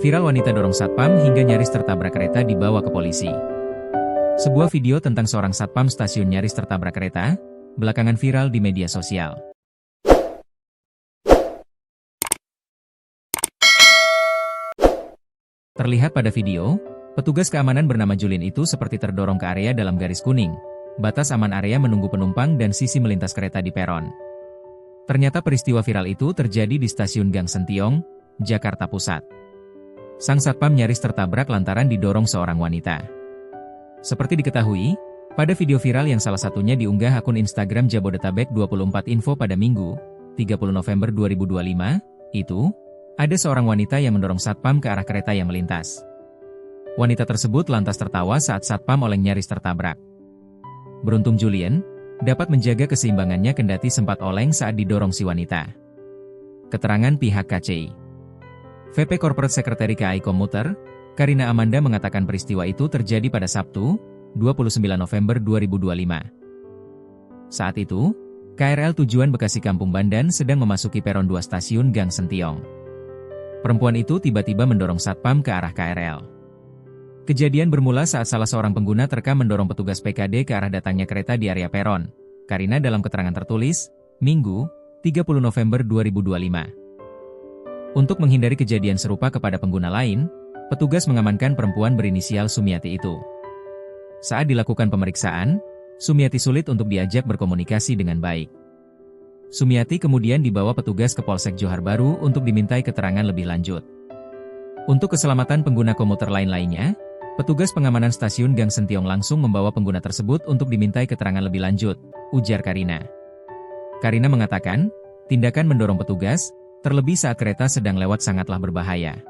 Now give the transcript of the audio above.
Viral wanita dorong satpam hingga nyaris tertabrak kereta dibawa ke polisi. Sebuah video tentang seorang satpam stasiun nyaris tertabrak kereta, belakangan viral di media sosial. Terlihat pada video, petugas keamanan bernama Julin itu seperti terdorong ke area dalam garis kuning, batas aman area menunggu penumpang dan sisi melintas kereta di peron. Ternyata peristiwa viral itu terjadi di stasiun Gang Sentiong, Jakarta Pusat. Sang satpam nyaris tertabrak lantaran didorong seorang wanita. Seperti diketahui, pada video viral yang salah satunya diunggah akun Instagram Jabodetabek 24 Info pada Minggu, 30 November 2025, itu, ada seorang wanita yang mendorong satpam ke arah kereta yang melintas. Wanita tersebut lantas tertawa saat satpam oleng nyaris tertabrak. Beruntung Julien dapat menjaga keseimbangannya kendati sempat oleng saat didorong si wanita. Keterangan pihak KCI. VP Corporate Secretary KAI Komuter, Karina Amanda mengatakan peristiwa itu terjadi pada Sabtu, 29 November 2025. Saat itu, KRL tujuan Bekasi Kampung Bandan sedang memasuki peron 2 stasiun Gang Sentiong. Perempuan itu tiba-tiba mendorong satpam ke arah KRL. Kejadian bermula saat salah seorang pengguna terekam mendorong petugas PKD ke arah datangnya kereta di area peron. Karina dalam keterangan tertulis, Minggu, 30 November 2025. Untuk menghindari kejadian serupa kepada pengguna lain, petugas mengamankan perempuan berinisial Sumiati itu. Saat dilakukan pemeriksaan, Sumiati sulit untuk diajak berkomunikasi dengan baik. Sumiati kemudian dibawa petugas ke Polsek Johar Baru untuk dimintai keterangan lebih lanjut. Untuk keselamatan pengguna komuter lain-lainnya, petugas pengamanan stasiun Gang Sentiong langsung membawa pengguna tersebut untuk dimintai keterangan lebih lanjut, ujar Karina. Karina mengatakan, tindakan mendorong petugas, terlebih saat kereta sedang lewat sangatlah berbahaya.